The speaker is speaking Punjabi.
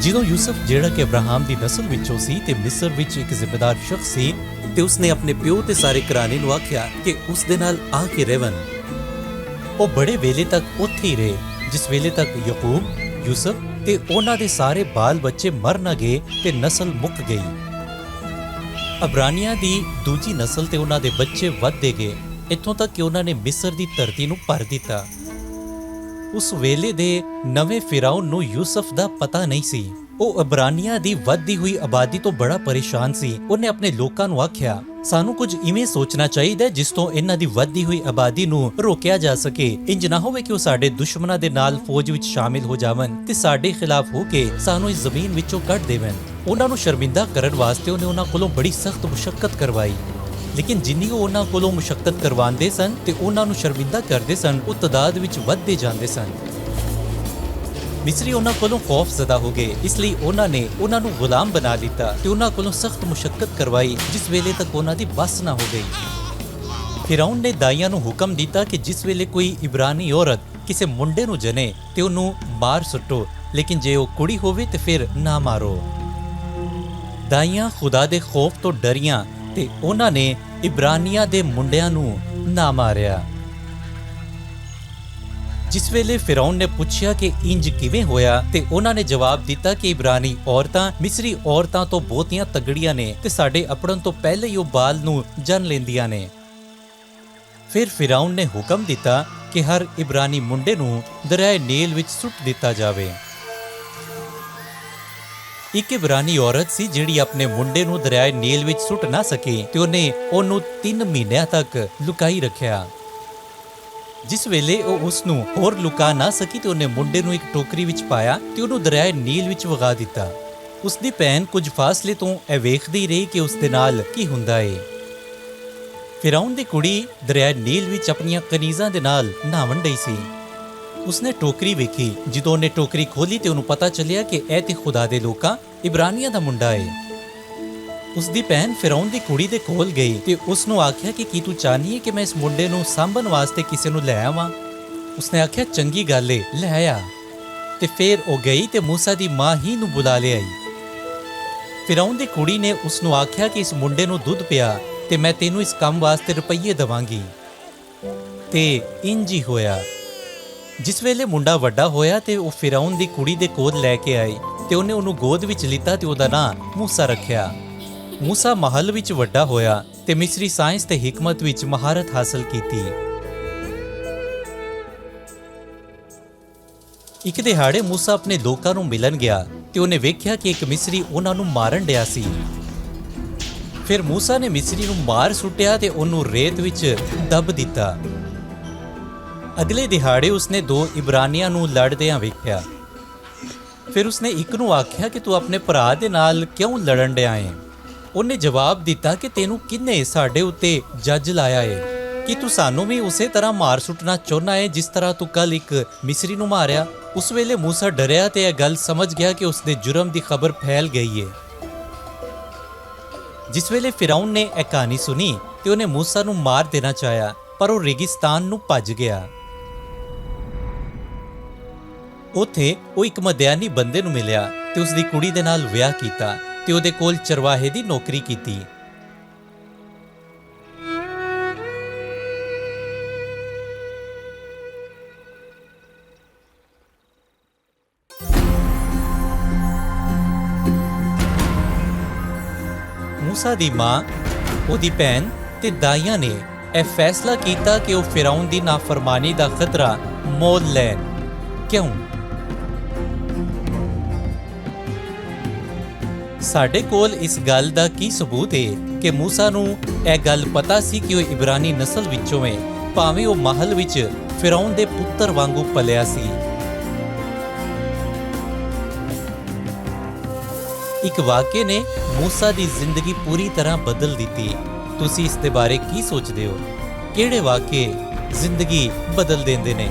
ਜਦੋਂ ਯੂਸਫ ਜਿਹੜਾ ਕਿ ਅਬਰਾਹਮ ਦੀ ਨਸਲ ਵਿੱਚੋਂ ਸੀ ਤੇ ਮਿਸਰ ਵਿੱਚ ਇੱਕ ਜ਼ਿੰਮੇਦਾਰ ਸ਼ਖਸ ਸੀ ਤੇ ਉਸਨੇ ਆਪਣੇ ਪਿਓ ਤੇ ਸਾਰੇ ਘਰਾਣੇ ਨੂੰ ਆਖਿਆ ਕਿ ਉਸ ਦੇ ਨਾਲ ਆ ਕੇ ਰਹਿਣ। ਉਹ ਬੜੇ ਵੇਲੇ ਤੱਕ ਉੱਥੇ ਹੀ ਰਹੇ, ਜਿਸ ਵੇਲੇ ਤੱਕ ਯਾਕੂਬ, ਯੂਸਫ ਤੇ ਉਹਨਾਂ ਦੇ ਸਾਰੇ ਬਾਲ ਬੱਚੇ ਮਰ ਨਾ ਗਏ ਤੇ ਨਸਲ ਮੁੱਕ ਗਈ। ਅਬਰਾਨੀਆਂ ਦੀ ਦੂਜੀ ਨਸਲ ਤੇ ਉਹਨਾਂ ਦੇ ਬੱਚੇ ਵੱਧਦੇ ਗਏ, ਇੱਥੋਂ ਤੱਕ ਕਿ ਉਹਨਾਂ ਨੇ ਮਿਸਰ ਦੀ ਧਰਤੀ ਨੂੰ ਭਰ ਦਿੱਤਾ। ਉਸ ਵੇਲੇ ਦੇ ਨਵੇਂ ਫਿਰਾਉਨ ਨੂੰ ਯੂਸਫ ਦਾ ਪਤਾ ਨਹੀਂ ਸੀ। ਉਹ ਅਬਰਾਨੀਆਂ ਦੀ ਵੱਧਦੀ ਹੋਈ ਆਬਾਦੀ ਤੋਂ ਬੜਾ ਪਰੇਸ਼ਾਨ ਸੀ। ਉਹਨੇ ਆਪਣੇ ਲੋਕਾਂ ਨੂੰ ਆਖਿਆ, ਸਾਨੂੰ ਕੁਝ ਇਵੇਂ ਸੋਚਣਾ ਚਾਹੀਦਾ ਜਿਸ ਤੋਂ ਇਹਨਾਂ ਦੀ ਵੱਧਦੀ ਹੋਈ ਆਬਾਦੀ ਨੂੰ ਰੋਕਿਆ ਜਾ ਸਕੇ। ਇੰਜ ਨਾ ਹੋਵੇ ਕਿ ਉਹ ਸਾਡੇ ਦੁਸ਼ਮਣਾਂ ਦੇ ਨਾਲ ਫੌਜ ਵਿੱਚ ਸ਼ਾਮਿਲ ਹੋ ਜਾਵਣ ਤੇ ਸਾਡੇ ਖਿਲਾਫ ਹੋ ਕੇ ਸਾਨੂੰ ਇਸ ਜ਼ਮੀਨ ਵਿੱਚੋਂ ਕੱਢ ਦੇਵਣ। ਉਹਨਾਂ ਨੂੰ ਸ਼ਰਮਿੰਦਾ ਕਰਨ ਵਾਸਤੇ ਉਹਨੇ ਉਹਨਾਂ ਕੋਲੋਂ ਬੜੀ ਸਖਤ ਮੁਸ਼ੱਕਤ ਕਰਵਾਈ, ਲੇਕਿਨ ਜਿੰਨੀ ਉਹ ਉਹਨਾਂ ਕੋਲੋਂ ਮੁਸ਼ੱਕਤ ਕਰਵਾਉਂਦੇ ਸਨ ਤੇ ਉਹਨਾਂ ਨੂੰ ਸ਼ਰਮਿੰਦਾ ਕਰਦੇ ਸਨ, ਉਹ ਤਦਾਦ ਵਿੱਚ ਵੱਧਦੇ ਜਾਂਦੇ ਸਨ। ਮਿਸਰੀ ਉਹਨਾਂ ਕੋਲੋਂ ਖੌਫਜ਼ਦਾ ਹੋ ਗਏ, ਇਸ ਲਈ ਉਹਨਾਂ ਨੇ ਉਹਨਾਂ ਨੂੰ ਗੁਲਾਮ ਬਣਾ ਲਿੱਤਾ ਤੇ ਉਹਨਾਂ ਕੋਲੋਂ ਸਖਤ ਮੁਸ਼ੱਕਤ ਕਰਵਾਈ, ਜਿਸ ਵੇਲੇ ਤੱਕ ਉਹਨਾਂ ਦੀ ਬੱਸ ਨਾ ਹੋ ਗਈ। ਫਿਰੌਨ ਨੇ ਦਾਈਆਂ ਨੂੰ ਹੁਕਮ ਦਿੱਤਾ ਕਿ ਜਿਸ ਵੇਲੇ ਕੋਈ ਇਬਰਾਨੀ ਔਰਤ ਕਿਸੇ ਮੁੰਡੇ ਨੂੰ ਜਨੇ ਤੇ ਉਹਨੂੰ ਮਾਰ ਸੁੱਟੋ, ਲੇਕਿਨ ਜੇ ਉਹ ਕੁੜੀ ਹੋਵੇ ਤੇ ਫਿਰ ਨਾ ਮਾਰੋ। ਦਾਈਆਂ ਖੁਦਾ ਦੇ ਖੌਫ ਤੋਂ ਡਰੀਆਂ ਤੇ ਉਹਨਾਂ ਨੇ ਇਬਰਾਨੀਆਂ ਦੇ ਮੁੰਡਿਆਂ ਨੂੰ ਨਾ ਮਾਰਿਆ। ਜਿਸ ਵੇਲੇ ਫਿਰੌਨ ਨੇ ਪੁੱਛਿਆ ਕਿ ਇੰਜ ਕਿਵੇਂ ਹੋਇਆ ਤੇ ਉਹਨਾਂ ਨੇ ਜਵਾਬ ਦਿੱਤਾ ਕਿ ਇਬਰਾਨੀ ਔਰਤਾਂ ਮਿਸਰੀ ਔਰਤਾਂ ਤੋਂ ਬਹੁਤੀਆਂ ਤਗੜੀਆਂ ਨੇ ਤੇ ਸਾਡੇ ਅਪੜਨ ਤੋਂ ਪਹਿਲੇ ਹੀ ਉਹ ਬਾਲ ਨੂੰ ਜਨ ਲੈਂਦੀਆਂ ਨੇ। ਫਿਰ ਫਿਰੌਨ ਨੇ ਹੁਕਮ ਦਿੱਤਾ ਕਿ ਹਰ ਇਬਰਾਨੀ ਮੁੰਡੇ ਨੂੰ ਦਰਿਆਏ ਨੀਲ ਵਿੱਚ ਸੁੱਟ ਦਿੱਤਾ ਜਾਵੇ। ਇੱਕ ਇਬਰਾਨੀ ਔਰਤ ਸੀ ਜਿਹੜੀ ਆਪਣੇ ਮੁੰਡੇ ਨੂੰ ਦਰਿਆਏ ਨੀਲ ਵਿੱਚ ਸੁੱਟ ਨਾ ਸਕੀ ਤੇ ਉਹਨੇ ਉਹਨੂੰ 3 ਮਹੀਨਿਆਂ ਤੱਕ ਲੁਕਾਈ ਰੱਖਿਆ। ਜਿਸ ਵੇਲੇ ਉਹ ਉਸ ਨੂੰ ਹੋਰ ਲੁਕਾ ਨਾ ਸਕੀ ਤੇ ਉਹਨੇ ਮੁੰਡੇ ਨੂੰ ਇੱਕ ਟੋਕਰੀ ਵਿੱਚ ਪਾਇਆ ਤੇ ਉਹਨੂੰ ਦਰਿਆਏ ਨੀਲ ਵਿੱਚ ਵਗਾ ਦਿੱਤਾ। ਉਸ ਦੀ ਭੈਣ ਕੁਝ ਫਾਸਲੇ ਤੋਂ ਇਹ ਵੇਖਦੀ ਰਹੀ ਕਿ ਉਸ ਦੇ ਨਾਲ ਕੀ ਹੁੰਦਾ ਏ। ਫਿਰੌਨ ਦੀ ਕੁੜੀ ਦਰਿਆਏ ਨੀਲ ਵਿੱਚ ਆਪਣੀਆਂ ਕਨੀਜ਼ਾਂ ਦੇ ਨਾਲ ਨਹਾਉਣ ਡਈ ਸੀ। ਉਸਨੇ ਟੋਕਰੀ ਵੇਖੀ। ਜਦੋਂ ਉਹਨੇ ਟੋਕਰੀ ਖੋਲੀ ਤੇ ਉਹਨੂੰ ਪਤਾ ਚੱਲਿਆ ਕਿ ਇਹ ਤੇ ਖੁਦਾ ਦੇ ਲੋਕਾਂ ਇਬਰਾਨੀਆਂ ਦਾ ਮੁੰਡਾ ਏ। ਉਸਦੀ ਭੈਣ ਫਿਰੌਨ ਦੀ ਕੁੜੀ ਦੇ ਕੋਲ ਗਈ ਤੇ ਉਸ ਨੂੰ ਆਖਿਆ ਕਿ ਕੀ ਤੂੰ ਚਾਹਨੀ ਹੈ ਕਿ ਮੈਂ ਇਸ ਮੁੰਡੇ ਨੂੰ ਸਾਂਭਣ ਵਾਸਤੇ ਕਿਸੇ ਨੂੰ ਲੈ ਆਵਾਂ? ਉਸਨੇ ਆਖਿਆ, ਚੰਗੀ ਗੱਲ ਏ, ਲੈ ਆ। ਤੇ ਫਿਰ ਉਹ ਗਈ ਤੇ ਮੂਸਾ ਦੀ ਮਾਂ ਹੀ ਨੂੰ ਬੁਲਾ ਲਿਆਈ। ਫਿਰੌਨ ਦੀ ਕੁੜੀ ਨੇ ਉਸ ਨੂੰ ਆਖਿਆ ਕਿ ਇਸ ਮੁੰਡੇ ਨੂੰ ਦੁੱਧ ਪਿਆ ਤੇ ਮੈਂ ਤੈਨੂੰ ਇਸ ਕੰਮ ਵਾਸਤੇ ਰੁਪਈਏ ਦੇਵਾਂਗੀ। ਤੇ ਇੰਜ ਹੀ ਹੋਇਆ। ਜਿਸ ਵੇਲੇ ਮੁੰਡਾ ਵੱਡਾ ਹੋਇਆ ਤੇ ਉਹ ਫਿਰੌਨ ਦੀ ਕੁੜੀ ਦੇ ਕੋਲ ਲੈ ਕੇ ਆਈ ਤੇ ਉਹਨੇ ਉਹਨੂੰ ਗੋਦ ਵਿੱਚ ਲਿੱਤਾ ਤੇ ਉਹਦਾ ਨਾਂ ਮੂਸਾ ਰੱਖਿਆ। ਮੂਸਾ ਮਹਲ ਵਿੱਚ ਵੱਡਾ ਹੋਇਆ ਤੇ ਮਿਸਰੀ ਸਾਇੰਸ ਤੇ ਹਿਕਮਤ ਵਿੱਚ ਮਹਾਰਤ ਹਾਸਲ ਕੀਤੀ। ਇੱਕ ਦਿਹਾੜੇ ਮੂਸਾ ਆਪਣੇ ਲੋਕਾਂ ਨੂੰ ਮਿਲਣ ਗਿਆ ਤੇ ਉਹਨੇ ਵੇਖਿਆ ਕਿ ਇੱਕ ਮਿਸਰੀ ਉਹਨਾਂ ਨੂੰ ਮਾਰਨ ਡਿਆ ਸੀ। ਫਿਰ ਮੂਸਾ ਨੇ ਮਿਸਰੀ ਨੂੰ ਮਾਰ ਸੁੱਟਿਆ ਤੇ ਉਹਨੂੰ ਰੇਤ ਵਿੱਚ ਦੱਬ ਦਿੱਤਾ। ਅਗਲੇ ਦਿਹਾੜੇ ਉਸਨੇ 2 ਇਬਰਾਨੀਆਂ ਨੂੰ ਲੜਦਿਆਂ ਵੇਖਿਆ। ਫਿਰ ਉਸਨੇ ਇੱਕ ਨੂੰ ਆਖਿਆ ਕਿ ਤੂੰ ਆਪਣੇ ਭਰਾ ਦੇ ਨਾਲ ਕਿਉਂ ਲੜਨ ਡਿਆ ਏ? ਉਹਨੇ ਜਵਾਬ ਦਿੱਤਾ ਕਿ ਤੈਨੂੰ ਕਿਹਨੇ ਸਾਡੇ ਉੱਤੇ ਜੱਜ ਲਾਇਆ ਏ? ਕਿ ਤੂੰ ਸਾਨੂੰ ਵੀ ਉਸੇ ਤਰ੍ਹਾਂ ਮਾਰ ਸੁੱਟਣਾ ਚਾਹੁੰਦਾ ਏ ਜਿਸ ਤਰ੍ਹਾਂ ਤੂੰ ਕੱਲ ਇੱਕ ਮਿਸਰੀ ਨੂੰ ਮਾਰਿਆ? ਉਸ ਵੇਲੇ ਮੂਸਾ ਡਰਿਆ ਤੇ ਇਹ ਗੱਲ ਸਮਝ ਗਿਆ ਕਿ ਉਸਦੇ ਜੁਰਮ ਦੀ ਖਬਰ ਫੈਲ ਗਈ ਏ। ਜਿਸ ਵੇਲੇ ਫਿਰੌਨ ਨੇ ਇਹ ਕਹਾਣੀ ਸੁਣੀ ਤੇ ਉਹਨੇ ਮੂਸਾ ਨੂੰ ਮਾਰ ਦੇਣਾ ਚਾਹਿਆ, ਪਰ ਉਹ ਰੇਗਿਸਤਾਨ ਨੂੰ ਭੱਜ ਗਿਆ। ਉੱਥੇ ਉਹ ਇੱਕ ਮਦਿਆਨੀ ਬੰਦੇ ਨੂੰ ਮਿਲਿਆ ਤੇ ਉਸ ਦੀ ਕੁੜੀ ਦੇ ਨਾਲ ਵਿਆਹ ਕੀਤਾ ਤੇ ਉਹਦੇ ਕੋਲ ਚਰਵਾਹੇ ਦੀ ਨੌਕਰੀ ਕੀਤੀ। ਮੂਸਾ ਦੀ ਮਾਂ, ਉਹਦੀ ਭੈਣ ਤੇ ਦਾਈਆਂ ਨੇ ਇਹ ਫੈਸਲਾ ਕੀਤਾ ਕਿ ਉਹ ਫਿਰੌਨ ਦੀ ਨਾਫਰਮਾਨੀ ਦਾ ਖਤਰਾ ਮੋਲ ਲੈਣ। ਕਿਉਂ? ਸਾਡੇ ਕੋਲ ਇਸ ਗੱਲ ਦਾ ਕੀ ਸਬੂਤ ਹੈ ਕਿ ਮੂਸਾ ਨੂੰ ਇਹ ਗੱਲ ਪਤਾ ਸੀ ਕਿ ਉਹ ਇਬਰਾਨੀ ਨਸਲ ਵਿੱਚੋਂ ਹੈ, ਭਾਵੇਂ ਉਹ ਮਹਲ ਵਿੱਚ ਫਿਰੌਨ ਦੇ ਪੁੱਤਰ ਵਾਂਗੂ ਪਲਿਆ ਸੀ। ਇੱਕ ਵਾਕਿਏ ਨੇ ਮੂਸਾ ਦੀ ਜ਼ਿੰਦਗੀ ਪੂਰੀ ਤਰ੍ਹਾਂ ਬਦਲ ਦਿੱਤੀ। ਤੁਸੀਂ ਇਸ ਦੇ ਬਾਰੇ ਕੀ ਸੋਚਦੇ ਹੋ? ਕਿਹੜੇ ਵਾਕਿਏ ਜ਼ਿੰਦਗੀ ਬਦਲ ਦਿੰਦੇ ਨੇ?